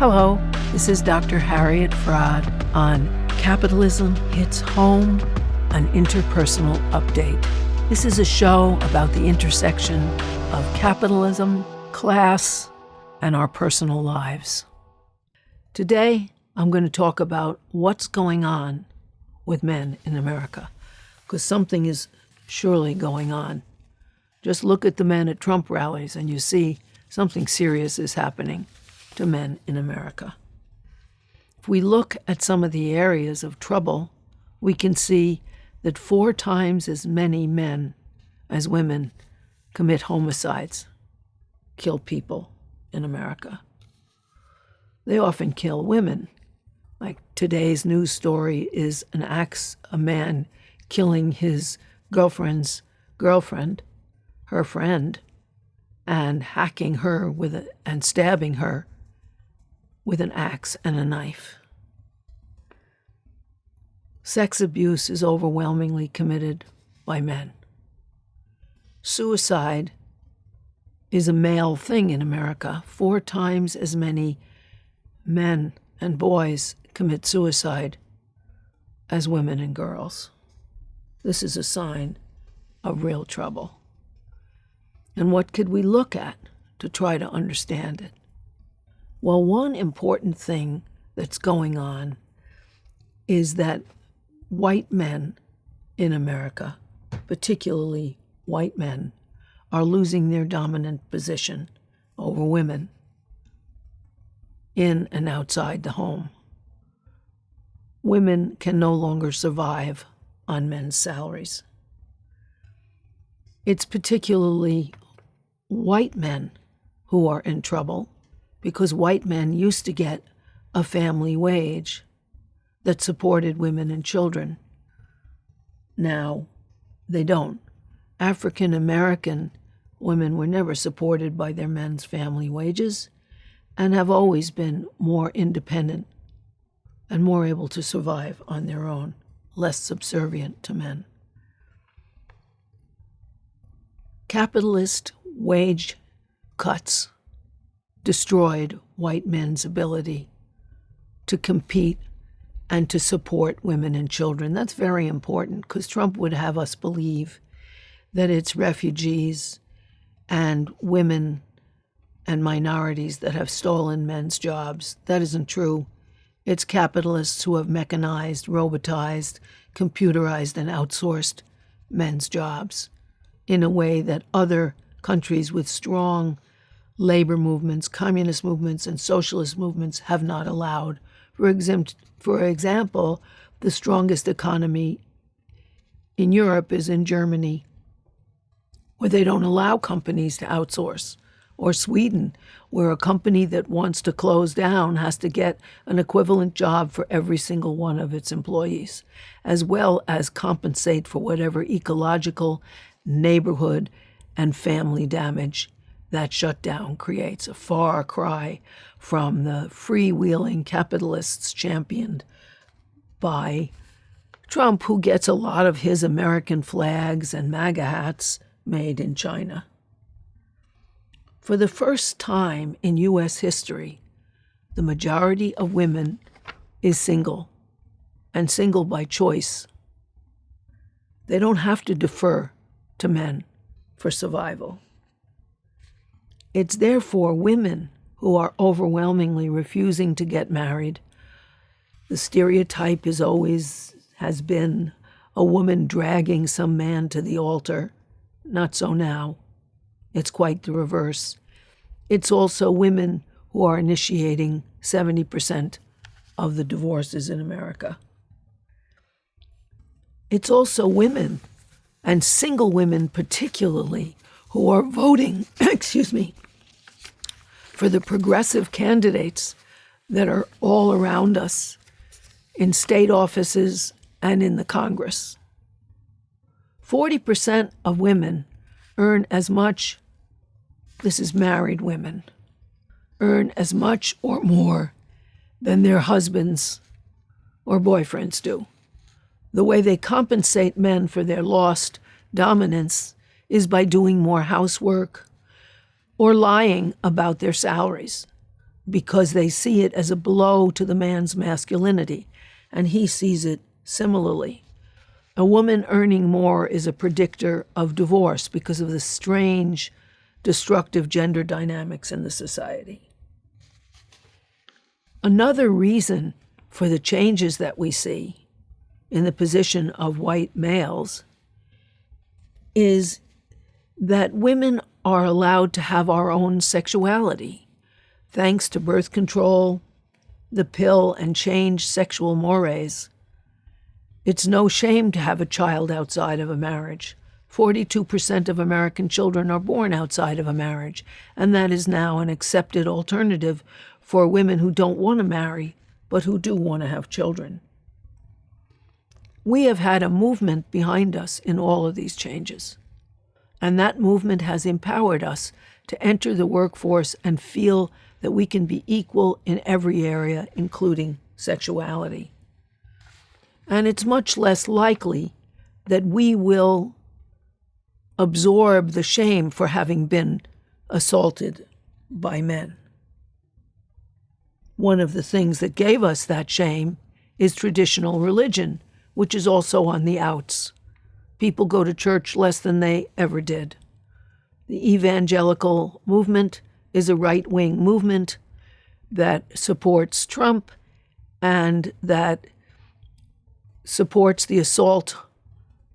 Hello, this is Dr. Harriet Fraad on Capitalism Hits Home, an interpersonal update. This is a show about the intersection of capitalism, class, and our personal lives. Today, I'm going to talk about what's going on with men in America, because something is surely going on. Just look at the men at Trump rallies and you see something serious is happening to men in America. If we look at some of the areas of trouble, we can see that 4 times as many men as women commit homicides, kill people in America. They often kill women. Like today's news story is a man killing his girlfriend's girlfriend, her friend, and hacking her and stabbing her with an axe and a knife. Sex abuse is overwhelmingly committed by men. Suicide is a male thing in America. 4 times as many men and boys commit suicide as women and girls. This is a sign of real trouble. And what could we look at to try to understand it? Well, one important thing that's going on is that white men in America, particularly white men, are losing their dominant position over women in and outside the home. Women can no longer survive on men's salaries. It's particularly white men who are in trouble, because white men used to get a family wage that supported women and children. Now, they don't. African American women were never supported by their men's family wages and have always been more independent and more able to survive on their own, less subservient to men. Capitalist wage cuts destroyed white men's ability to compete and to support women and children. That's very important, because Trump would have us believe that it's refugees and women and minorities that have stolen men's jobs. That isn't true. It's capitalists who have mechanized, robotized, computerized, and outsourced men's jobs in a way that other countries with strong labor movements, communist movements, and socialist movements have not allowed. For example, the strongest economy in Europe is in Germany, where they don't allow companies to outsource, or Sweden, where a company that wants to close down has to get an equivalent job for every single one of its employees, as well as compensate for whatever ecological, neighborhood, and family damage that shutdown creates. A far cry from the freewheeling capitalists championed by Trump, who gets a lot of his American flags and MAGA hats made in China. For the first time in U.S. history, the majority of women is single, and single by choice. They don't have to defer to men for survival. It's therefore women who are overwhelmingly refusing to get married. The stereotype has been a woman dragging some man to the altar. Not so now. It's quite the reverse. It's also women who are initiating 70% of the divorces in America. It's also women, and single women particularly, who are voting, for the progressive candidates that are all around us in state offices and in the Congress. 40% of women earn as much, this is married women, earn as much or more than their husbands or boyfriends do. The way they compensate men for their lost dominance is by doing more housework or lying about their salaries. because they see it as a blow to the man's masculinity, and he sees it similarly. A woman earning more is a predictor of divorce because of the strange, destructive gender dynamics in the society. Another reason for the changes that we see in the position of white males is that women are allowed to have our own sexuality, thanks to birth control, the pill, and changed sexual mores. It's no shame to have a child outside of a marriage. 42% of American children are born outside of a marriage, and that is now an accepted alternative for women who don't want to marry, but who do want to have children. We have had a movement behind us in all of these changes, and that movement has empowered us to enter the workforce and feel that we can be equal in every area, including sexuality. And it's much less likely that we will absorb the shame for having been assaulted by men. One of the things that gave us that shame is traditional religion, which is also on the outs. People go to church less than they ever did. The evangelical movement is a right-wing movement that supports Trump and that supports the assault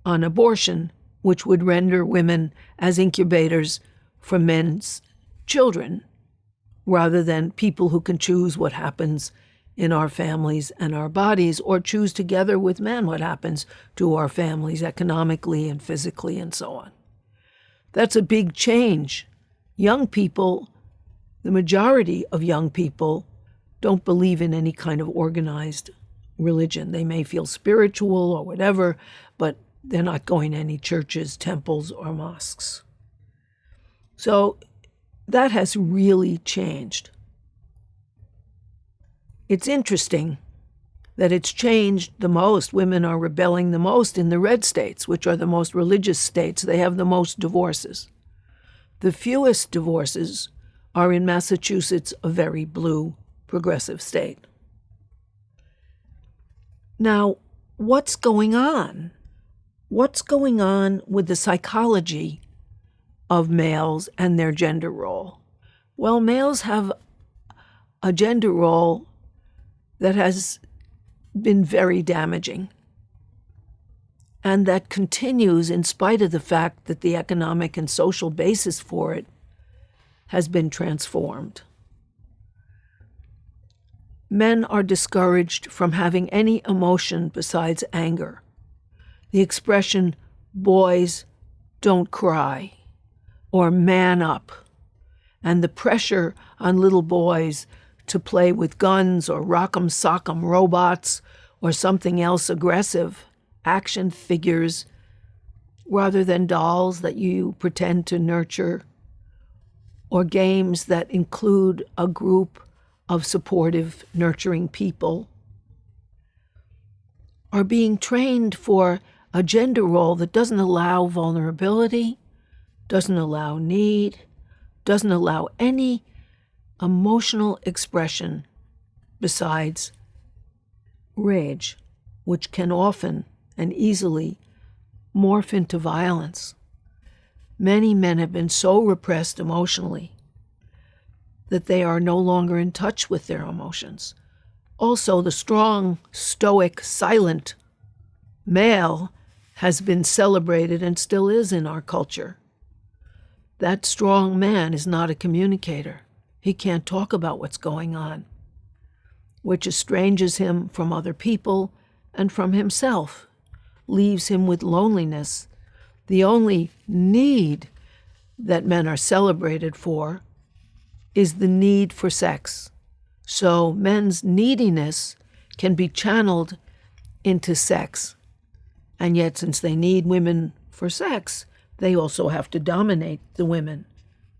on abortion, which would render women as incubators for men's children, rather than people who can choose what happens in our families and our bodies, or choose together with men what happens to our families economically and physically and so on. That's a big change. Young people, the majority of young people, don't believe in any kind of organized religion. They may feel spiritual or whatever, but they're not going to any churches, temples, or mosques. So that has really changed. It's interesting that it's changed the most. Women are rebelling the most in the red states, which are the most religious states. They have the most divorces. The fewest divorces are in Massachusetts, a very blue, progressive state. Now, what's going on? What's going on with the psychology of males and their gender role? Well, males have a gender role that has been very damaging, and that continues in spite of the fact that the economic and social basis for it has been transformed. Men are discouraged from having any emotion besides anger. The expression, boys don't cry, or man up, and the pressure on little boys to play with guns or rock'em sock'em robots or something else aggressive, action figures, rather than dolls that you pretend to nurture, or games that include a group of supportive, nurturing people, are being trained for a gender role that doesn't allow vulnerability, doesn't allow need, doesn't allow any emotional expression besides rage, which can often and easily morph into violence. Many men have been so repressed emotionally that they are no longer in touch with their emotions. Also, the strong, stoic, silent male has been celebrated and still is in our culture. That strong man is not a communicator. He can't talk about what's going on, which estranges him from other people and from himself, leaves him with loneliness. The only need that men are celebrated for is the need for sex. So men's neediness can be channeled into sex. And yet, since they need women for sex, they also have to dominate the women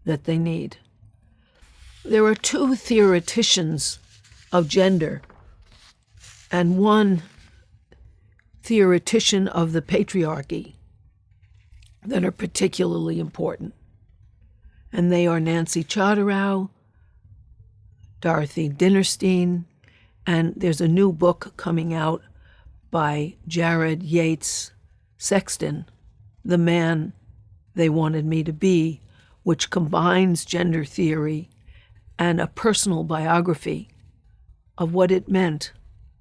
that they need. There are two theoreticians of gender and one theoretician of the patriarchy that are particularly important. And they are Nancy Chodorow Dorothy Dinnerstein, and there's a new book coming out by Jared Yates Sexton, The Man They Wanted Me to Be, which combines gender theory and a personal biography of what it meant,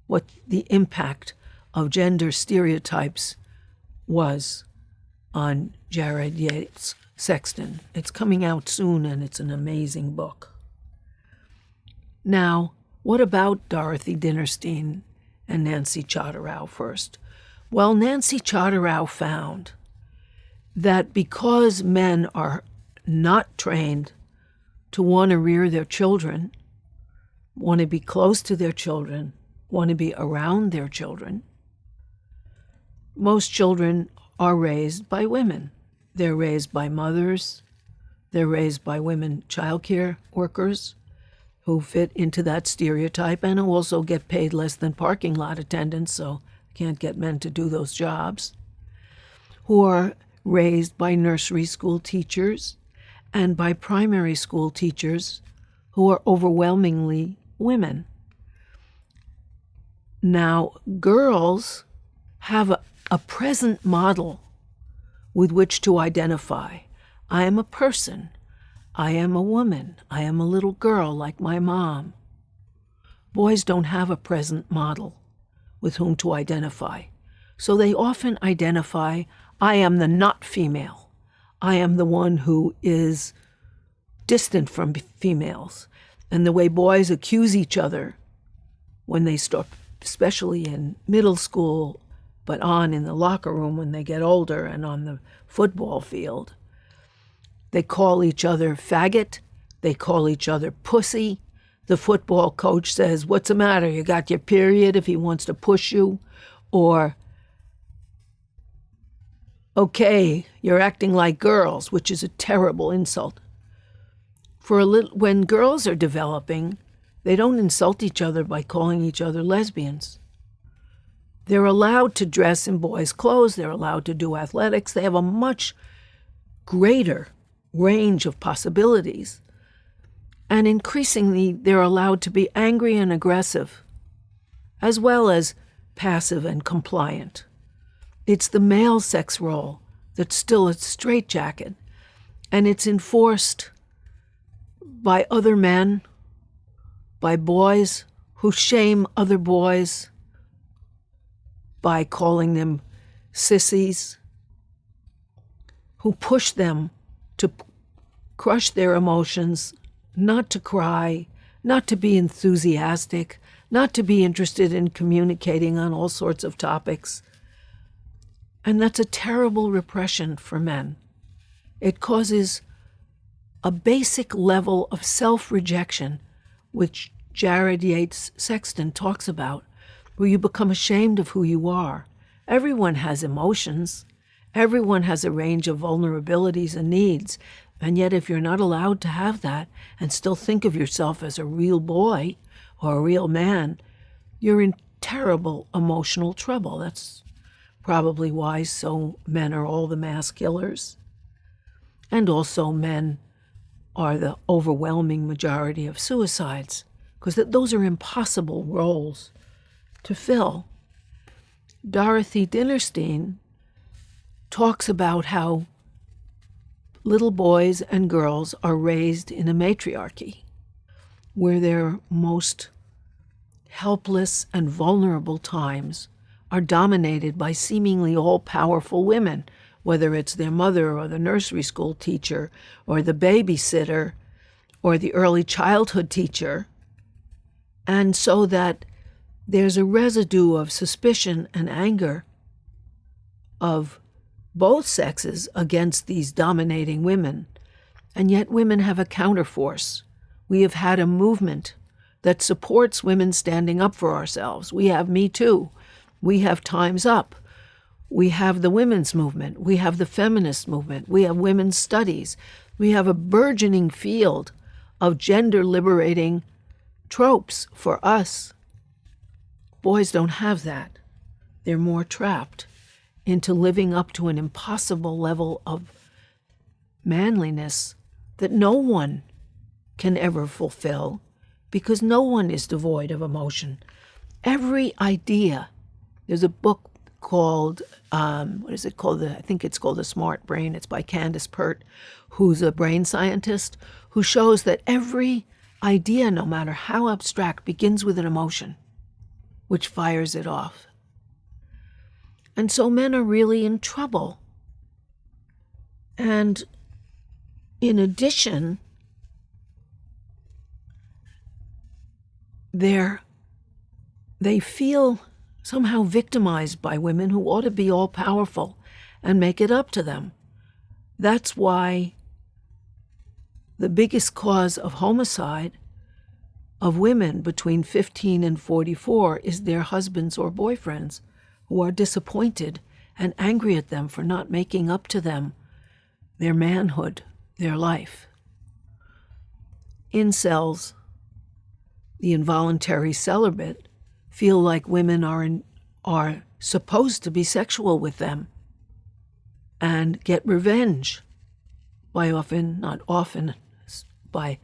what the impact of gender stereotypes was on Jared Yates Sexton. It's coming out soon, and it's an amazing book. Now, what about Dorothy Dinnerstein and Nancy Charterow first? Well, Nancy Charterow found that because men are not trained to want to rear their children, want to be close to their children, want to be around their children, most children are raised by women. They're raised by mothers. They're raised by women childcare workers who fit into that stereotype and who also get paid less than parking lot attendants, so can't get men to do those jobs, who are raised by nursery school teachers and by primary school teachers who are overwhelmingly women. Now, girls have a present model with which to identify. I am a person. I am a woman. I am a little girl like my mom. Boys don't have a present model with whom to identify. So they often identify, I am the not female. I am the one who is distant from females. And the way boys accuse each other when they start, especially in middle school, but on in the locker room when they get older and on the football field, they call each other faggot. They call each other pussy. The football coach says, what's the matter? You got your period, if he wants to push you? Or, okay, you're acting like girls, which is a terrible insult. When girls are developing, they don't insult each other by calling each other lesbians. They're allowed to dress in boys' clothes. They're allowed to do athletics. They have a much greater range of possibilities. And increasingly, they're allowed to be angry and aggressive, as well as passive and compliant. It's the male sex role that's still a straitjacket, and it's enforced by other men, by boys who shame other boys by calling them sissies, who push them to crush their emotions, not to cry, not to be enthusiastic, not to be interested in communicating on all sorts of topics. And that's a terrible repression for men. It causes a basic level of self-rejection, which Jared Yates Sexton talks about, where you become ashamed of who you are. Everyone has emotions. Everyone has a range of vulnerabilities and needs. And yet if you're not allowed to have that and still think of yourself as a real boy or a real man, you're in terrible emotional trouble. That's probably why so men are all the mass killers. And also men are the overwhelming majority of suicides, because those are impossible roles to fill. Dorothy Dinnerstein talks about how little boys and girls are raised in a matriarchy, where their most helpless and vulnerable times are dominated by seemingly all-powerful women, whether it's their mother or the nursery school teacher or the babysitter or the early childhood teacher. And so that there's a residue of suspicion and anger of both sexes against these dominating women. And yet women have a counterforce. We have had a movement that supports women standing up for ourselves. We have Me Too. We have Time's Up. We have the women's movement. We have the feminist movement. We have women's studies. We have a burgeoning field of gender-liberating tropes for us. Boys don't have that. They're more trapped into living up to an impossible level of manliness that no one can ever fulfill because no one is devoid of emotion. Every idea, there's a book called, what is it called? I think it's called The Smart Brain. It's by Candace Pert, who's a brain scientist, who shows that every idea, no matter how abstract, begins with an emotion, which fires it off. And so men are really in trouble. And in addition, they feel somehow victimized by women who ought to be all-powerful and make it up to them. That's why the biggest cause of homicide of women between 15 and 44 is their husbands or boyfriends who are disappointed and angry at them for not making up to them their manhood, their life. Incels, the involuntary celibate, feel like women are supposed to be sexual with them and get revenge by by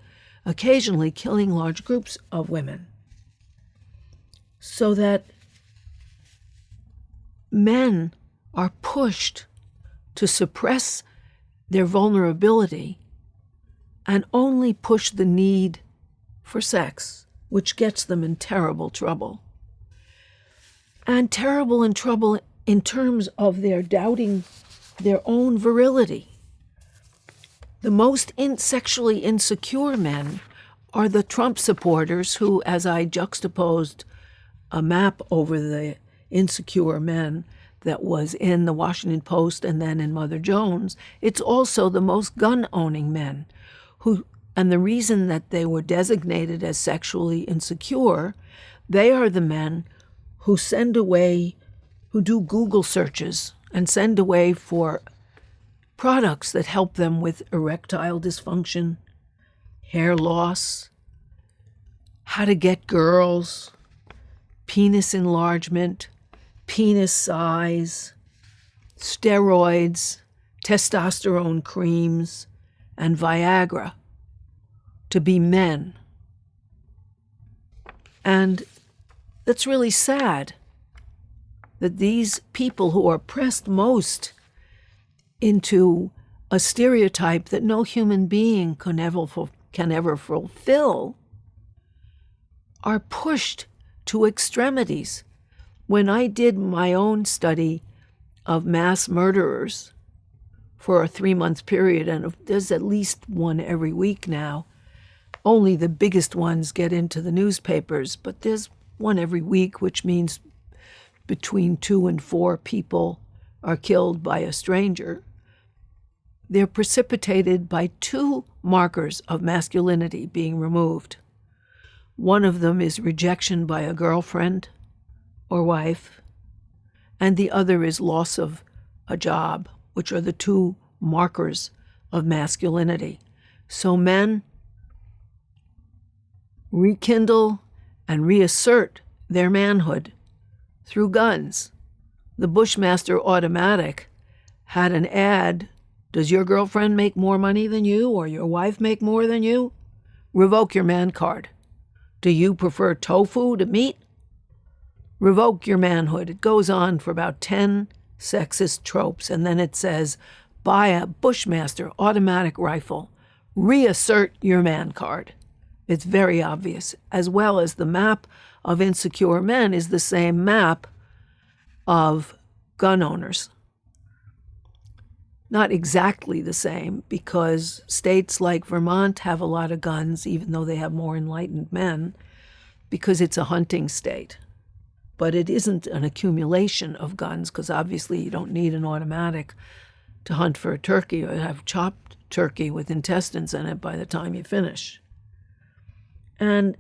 occasionally killing large groups of women, so that men are pushed to suppress their vulnerability and only push the need for sex, which gets them in terrible trouble. And terrible in trouble in terms of their doubting their own virility. The most sexually insecure men are the Trump supporters who, as I juxtaposed a map over the insecure men that was in the Washington Post and then in Mother Jones, it's also the most gun-owning men who, and the reason that they were designated as sexually insecure, they are the men who who do Google searches and send away for products that help them with erectile dysfunction, hair loss, how to get girls, penis enlargement, penis size, steroids, testosterone creams, and Viagra to be men. And that's really sad that these people who are pressed most into a stereotype that no human being can ever fulfill are pushed to extremities. When I did my own study of mass murderers for a 3-month period, and there's at least one every week now, only the biggest ones get into the newspapers, but there's one every week, which means between 2 and 4 people are killed by a stranger. They're precipitated by 2 markers of masculinity being removed. One of them is rejection by a girlfriend or wife, and the other is loss of a job, which are the 2 markers of masculinity. So men rekindle and reassert their manhood through guns. The Bushmaster automatic had an ad, does your girlfriend make more money than you or your wife make more than you? Revoke your man card. Do you prefer tofu to meat? Revoke your manhood. It goes on for about 10 sexist tropes, and then it says, buy a Bushmaster automatic rifle. Reassert your man card. It's very obvious, as well as the map of insecure men is the same map of gun owners. Not exactly the same, because states like Vermont have a lot of guns, even though they have more enlightened men, because it's a hunting state. But it isn't an accumulation of guns, because obviously you don't need an automatic to hunt for a turkey or have chopped turkey with intestines in it by the time you finish. And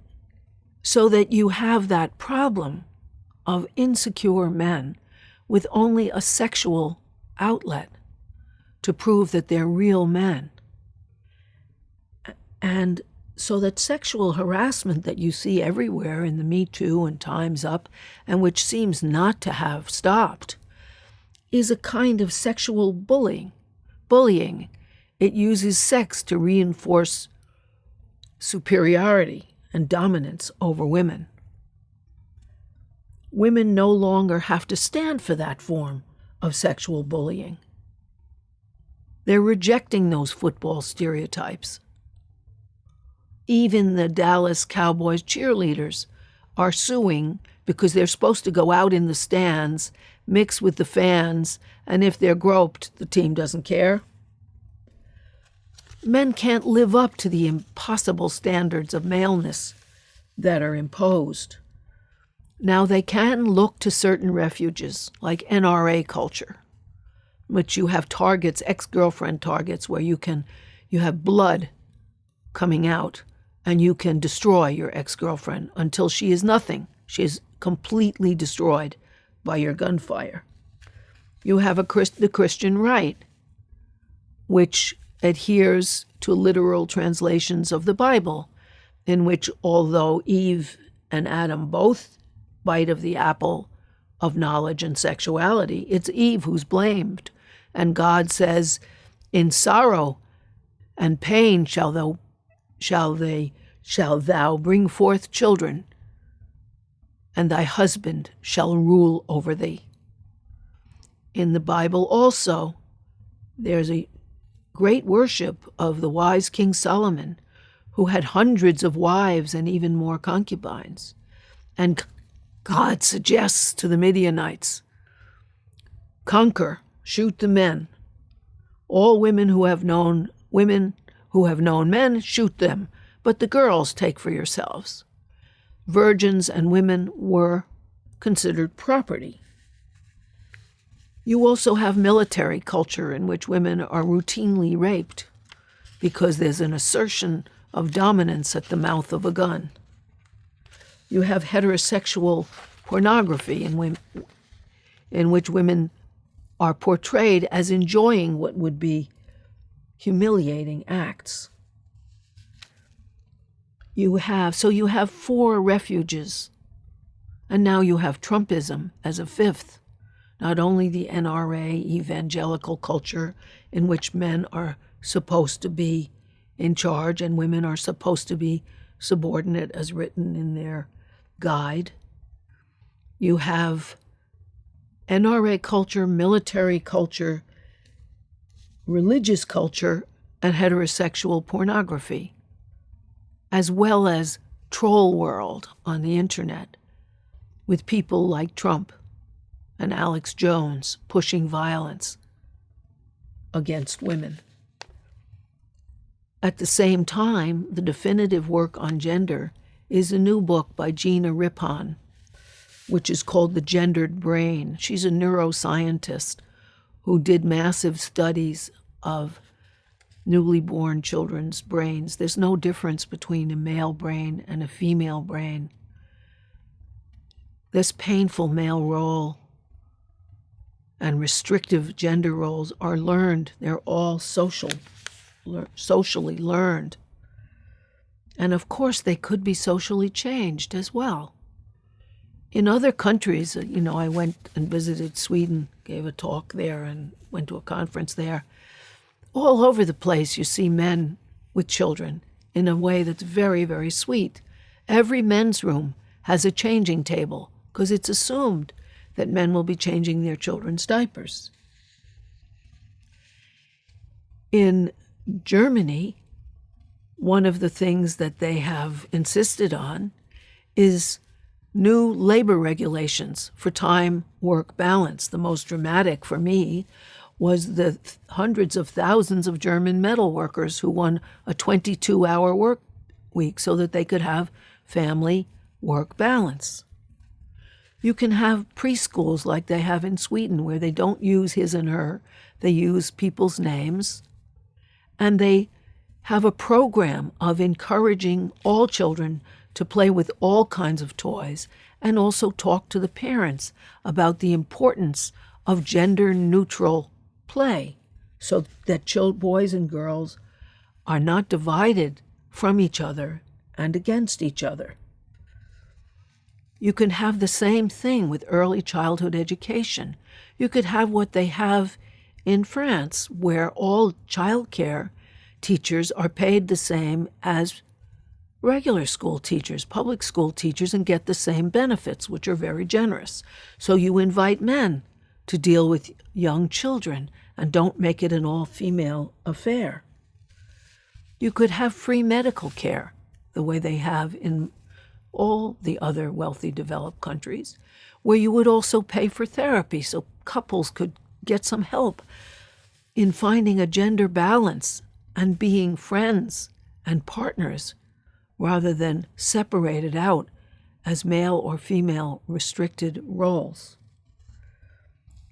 so that you have that problem of insecure men with only a sexual outlet to prove that they're real men. And so that sexual harassment that you see everywhere in the Me Too and Time's Up, and which seems not to have stopped, is a kind of sexual bullying. It uses sex to reinforce superiority and dominance over women. Women no longer have to stand for that form of sexual bullying. They're rejecting those football stereotypes. Even the Dallas Cowboys cheerleaders are suing because they're supposed to go out in the stands, mix with the fans, and if they're groped, the team doesn't care. Men can't live up to the impossible standards of maleness that are imposed. Now they can look to certain refuges, like NRA culture, which you have targets, ex-girlfriend targets, where you have blood coming out, and you can destroy your ex-girlfriend until she is nothing. She is completely destroyed by your gunfire. You have the Christian right, which adheres to literal translations of the Bible, in which although Eve and Adam both bite of the apple of knowledge and sexuality, it's Eve who's blamed. And God says, in sorrow and pain shall thou bring forth children, and thy husband shall rule over thee. In the Bible also, there's a great worship of the wise King Solomon, who had hundreds of wives and even more concubines. And God suggests to the Midianites, conquer, shoot the men. All women who have known men, shoot them, but the girls take for yourselves. Virgins and women were considered property. You also have military culture in which women are routinely raped because there's an assertion of dominance at the mouth of a gun. You have heterosexual pornography in which women are portrayed as enjoying what would be humiliating acts. You have 4 refuges, and now you have Trumpism as a 5th. Not only the NRA evangelical culture in which men are supposed to be in charge and women are supposed to be subordinate as written in their guide. You have NRA culture, military culture, religious culture, and heterosexual pornography, as well as troll world on the internet with people like Trump and Alex Jones pushing violence against women. At the same time, the definitive work on gender is a new book by Gina Rippon, which is called The Gendered Brain. She's a neuroscientist who did massive studies of newly born children's brains. There's no difference between a male brain and a female brain. This painful male role and restrictive gender roles are learned. They're all socially learned. And of course, they could be socially changed as well. In other countries, I went and visited Sweden, gave a talk there and went to a conference there. All over the place, you see men with children in a way that's very, very sweet. Every men's room has a changing table because it's assumed that men will be changing their children's diapers. In Germany, one of the things that they have insisted on is new labor regulations for time-work balance. The most dramatic for me was the hundreds of thousands of German metal workers who won a 22-hour work week so that they could have family work balance. You can have preschools like they have in Sweden, where they don't use his and her, they use people's names, and they have a program of encouraging all children to play with all kinds of toys and also talk to the parents about the importance of gender-neutral play so that boys and girls are not divided from each other and against each other. You can have the same thing with early childhood education. You could have what they have in France, where all childcare teachers are paid the same as regular school teachers, public school teachers, and get the same benefits, which are very generous. So you invite men to deal with young children and don't make it an all-female affair. You could have free medical care, the way they have in all the other wealthy developed countries, where you would also pay for therapy so couples could get some help in finding a gender balance and being friends and partners rather than separated out as male or female restricted roles.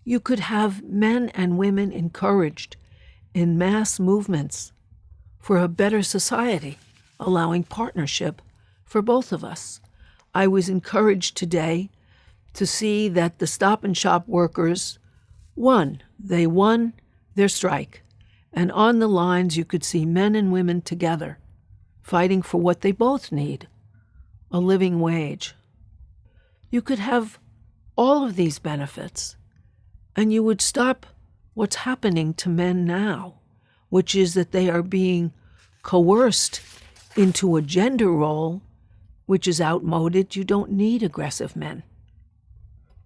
You could have men and women encouraged in mass movements for a better society, allowing partnership for both of us. I was encouraged today to see that the Stop and Shop workers won. They won their strike. And on the lines, you could see men and women together, fighting for what they both need, a living wage. You could have all of these benefits, and you would stop what's happening to men now, which is that they are being coerced into a gender role which is outmoded. You don't need aggressive men.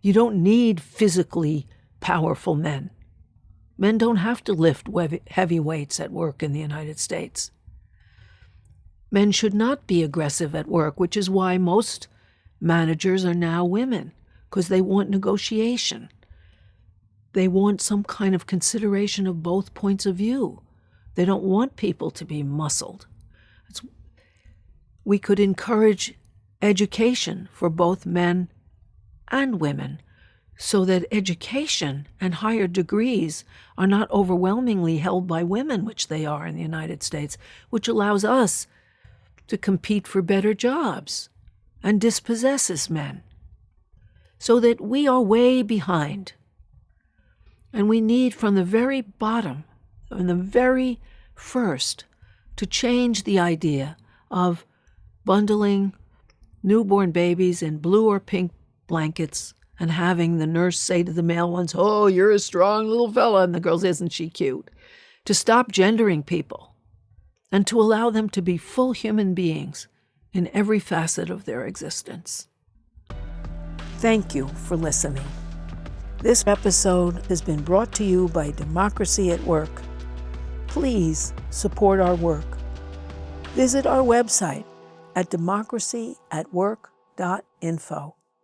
You don't need physically powerful men. Men don't have to lift heavy weights at work in the United States. Men should not be aggressive at work, which is why most managers are now women, because they want negotiation. They want some kind of consideration of both points of view. They don't want people to be muscled. We could encourage education for both men and women so that education and higher degrees are not overwhelmingly held by women, which they are in the United States, which allows us to compete for better jobs and dispossesses men, so that we are way behind. And we need from the very bottom, from the very first, to change the idea of bundling newborn babies in blue or pink blankets and having the nurse say to the male ones, "Oh, you're a strong little fella," and the girls, "Isn't she cute?" To stop gendering people and to allow them to be full human beings in every facet of their existence. Thank you for listening. This episode has been brought to you by Democracy at Work. Please support our work. Visit our website at democracyatwork.info.